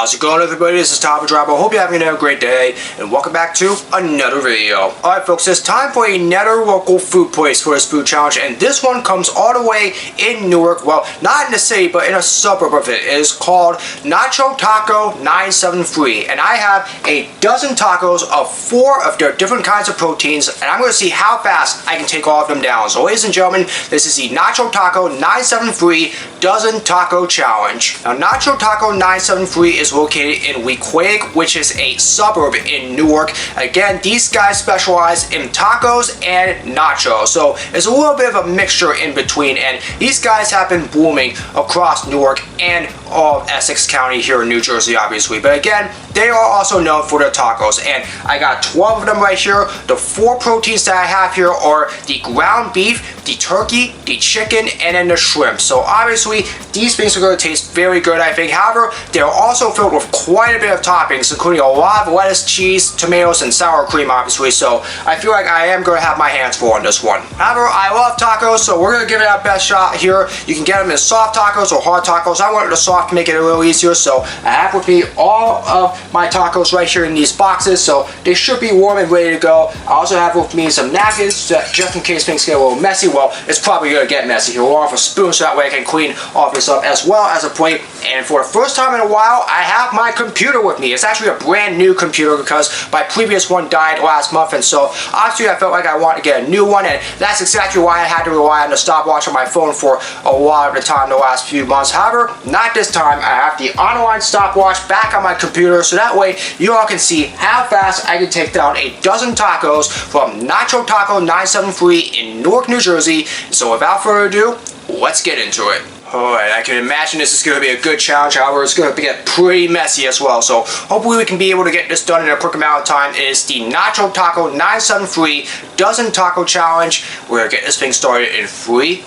How's it going, everybody? This is Taco Driver. Hope you're having a great day, and welcome back to another video. Alright folks, it's time for another local food place for this food challenge, and this one comes all the way in Newark. Well, not in the city, but in a suburb of it. It is called Nacho Taco 973, and I have a dozen tacos of 4 of their different kinds of proteins, and I'm going to see how fast I can take all of them down. So ladies and gentlemen, this is the Nacho Taco 973 Dozen Taco Challenge. Now, Nacho Taco 973 is located in Weequahic, which is a suburb in Newark. Again, these guys specialize in tacos and nachos, so it's a little bit of a mixture in between, and these guys have been booming across Newark and all of Essex County here in New Jersey, obviously. But again, they are also known for their tacos, and I got 12 of them right here. The 4 proteins that I have here are the ground beef, the turkey, the chicken, and then the shrimp. So obviously, these things are going to taste very good, I think. However, they're also filled with quite a bit of toppings, including a lot of lettuce, cheese, tomatoes, and sour cream, obviously. So I feel like I am going to have my hands full on this one. However, I love tacos, so we're going to give it our best shot here. You can get them in soft tacos or hard tacos. I wanted the soft to make it a little easier, so I have with me all of my tacos right here in these boxes, so they should be warm and ready to go. I also have with me some napkins just in case things get a little messy. Well, it's probably going to get messy here. We'll offer a spoon so that way I can clean off this up, as well as a plate. And for the first time in a while, I have my computer with me. It's actually a brand new computer because my previous one died last month, and so obviously I felt like I wanted to get a new one, and that's exactly why I had to rely on the stopwatch on my phone for a lot of the time the last few months. However, not this time. I have the online stopwatch back on my computer, so that way you all can see how fast I can take down a dozen tacos from Nacho Taco 973 in Newark, New Jersey. So without further ado, let's get into it. Alright, I can imagine this is going to be a good challenge. However, it's going to get pretty messy as well. So hopefully we can be able to get this done in a quick amount of time. It is the Nacho Taco 973 Dozen Taco Challenge. We're going to get this thing started in 3,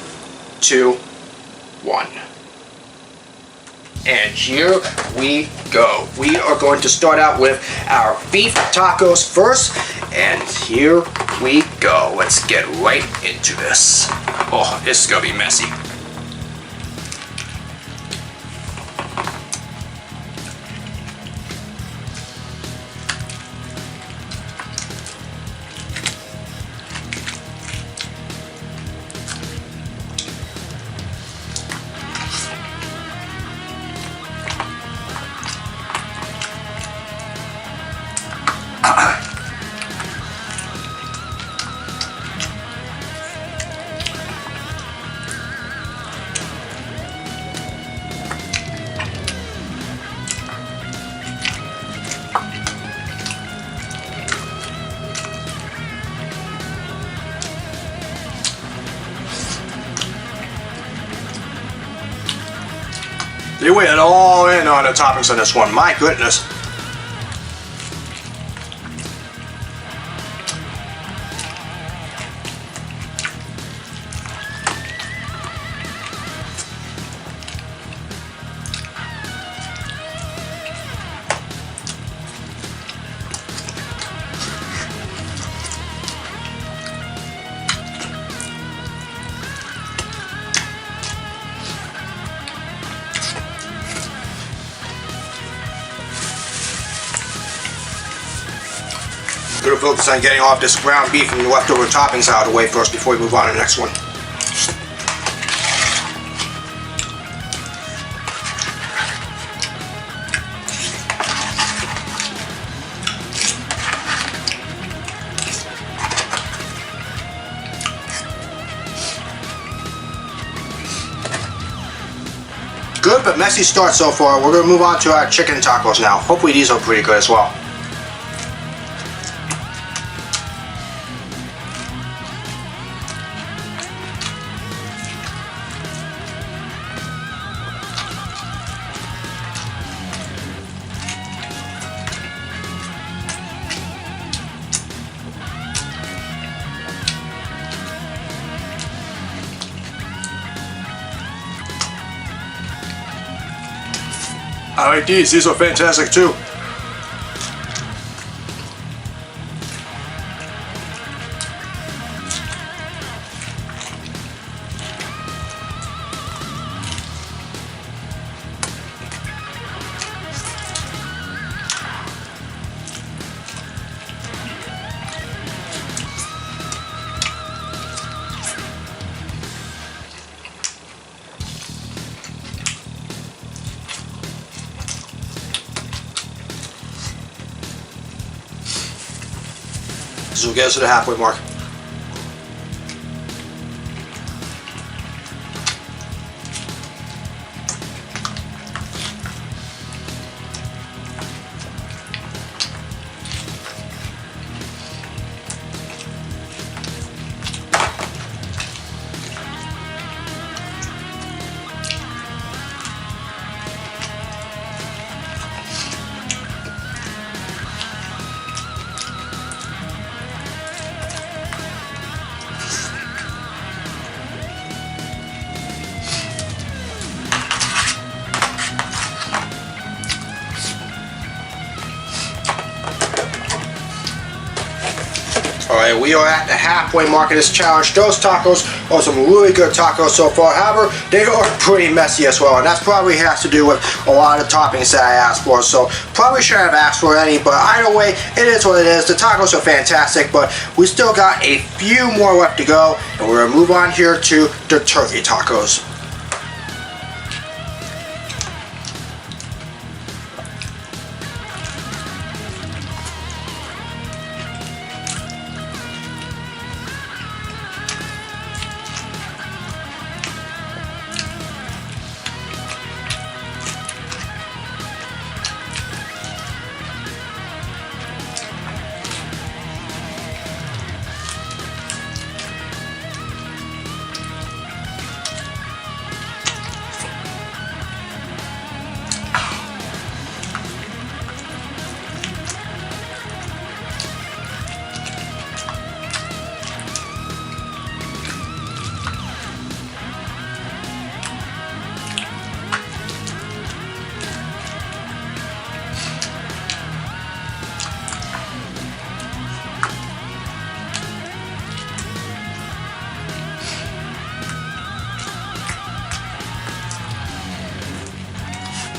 2, 1. And here we go. We are going to start out with our beef tacos first. And here we go. Let's get right into this. Oh, this is going to be messy. They went all in on the toppings on this one. My goodness. I'm going to focus on getting off this ground beef and the leftover toppings out of the way first before we move on to the next one. Good but messy start so far. We're going to move on to our chicken tacos now. Hopefully these are pretty good as well. I like these. These are fantastic too. This will get us to the halfway mark. Alright, we are at the halfway mark of this challenge. Those tacos are some really good tacos so far. However, they are pretty messy as well, and that's probably has to do with a lot of the toppings that I asked for. So probably shouldn't have asked for any, but either way, it is what it is. The tacos are fantastic, but we still got a few more left to go, and we're gonna move on here to the turkey tacos.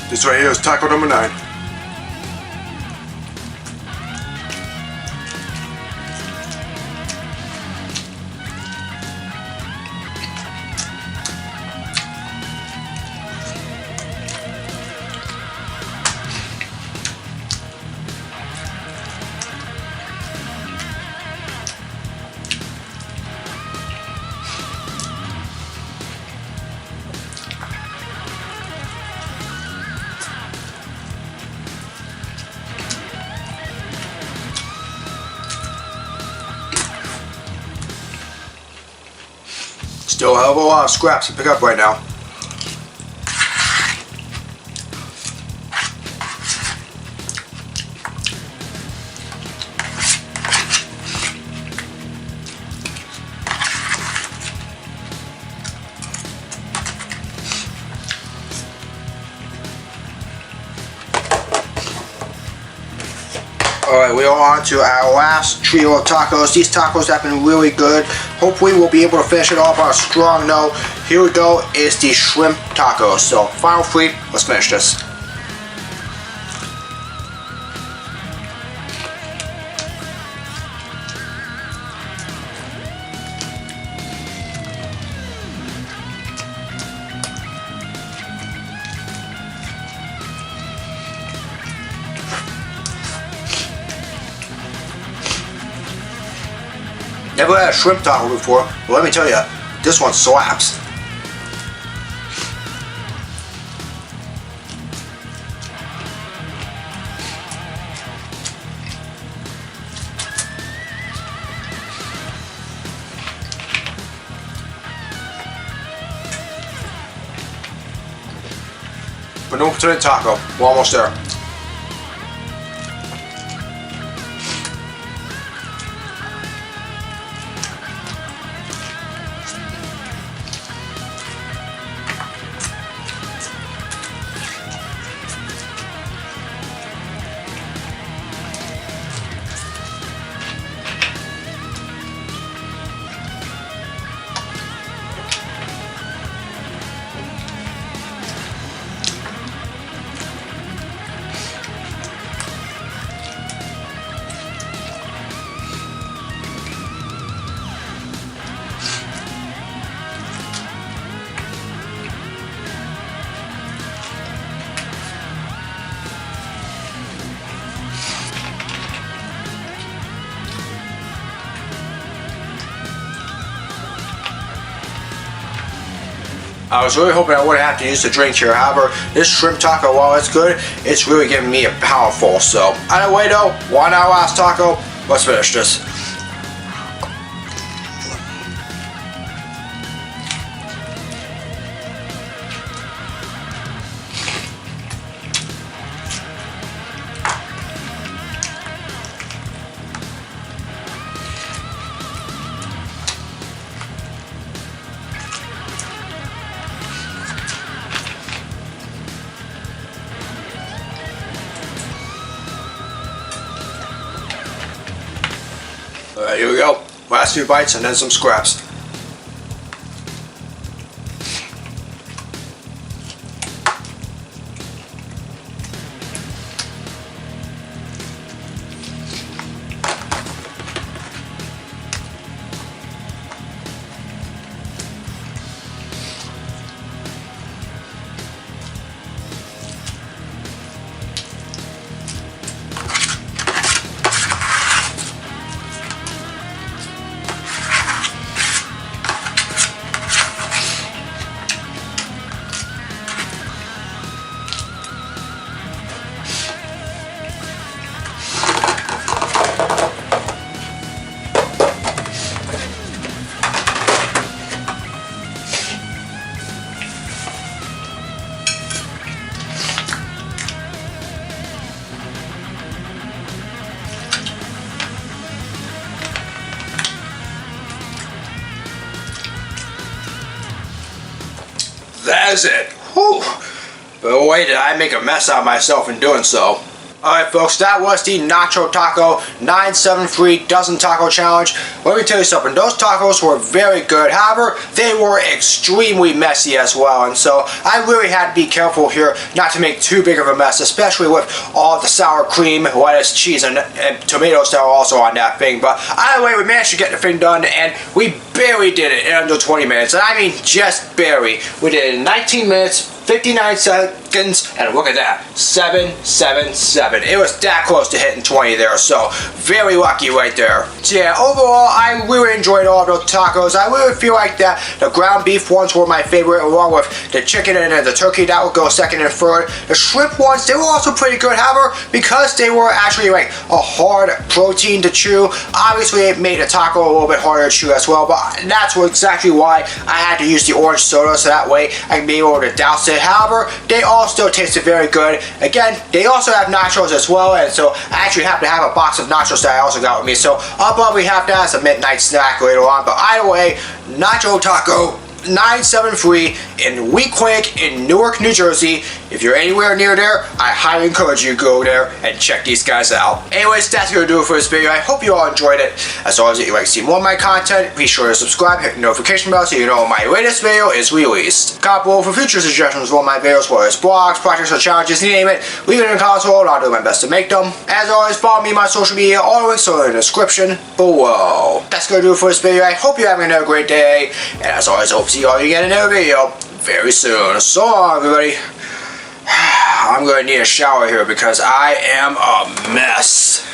This right here is taco number 9. Still a hell of a lot of scraps to pick up right now. Alright, we are on to our last trio of tacos. These tacos have been really good. Hopefully we'll be able to finish it off on a strong note. Here we go, is the shrimp tacos. So, final 3, let's finish this. Never had a shrimp taco before, but let me tell you, this one slaps. But no potato taco, we're almost there. I was really hoping I wouldn't have to use the drink here. However, this shrimp taco, while it's good, it's really giving me a powerful. So, either way though, why not last taco? Let's finish this. Alright, here we go. Last few bites and then some scraps. That is it. Whew. But boy, did I make a mess out of myself in doing so. Alright folks, that was the Nacho Taco 973 Dozen Taco Challenge. Let me tell you something, those tacos were very good. However, they were extremely messy as well. And so I really had to be careful here not to make too big of a mess, especially with all the sour cream, lettuce, cheese, and tomatoes that were also on that thing. But either way, we managed to get the thing done, and we barely did it in under 20 minutes. And I mean just barely. We did it in 19 minutes, 59 seconds, and look at that, 777. It was that close to hitting 20 there, so very lucky right there. So yeah, overall, I really enjoyed all those tacos. I really feel like that the ground beef ones were my favorite, along with the chicken and the turkey. That would go second and third. The shrimp ones, they were also pretty good. However, because they were actually like a hard protein to chew, obviously it made a taco a little bit harder to chew as well, but that's exactly why I had to use the orange soda, so that way I can be able to douse it. However, they all still tasted very good. Again, they also have nachos as well, and so I actually happen to have a box of nachos that I also got with me, so I'll probably have that as a midnight snack later on. But either way, Nacho Taco 973 in Weequahic in Newark, New Jersey. If you're anywhere near there, I highly encourage you to go there and check these guys out. Anyways, that's gonna do it for this video. I hope you all enjoyed it. As always, if you'd like to see more of my content, be sure to subscribe, hit the notification bell so you know when my latest video is released. Comment below for future suggestions for my videos, whether it's blogs, projects, or challenges, you name it. Leave it in the comments below and I'll do my best to make them. As always, follow me on my social media, all the links are in the description below. That's gonna do it for this video. I hope you're having another great day, and as always, I hope to see you all again in another video very soon. So long, everybody. I'm going to need a shower here because I am a mess.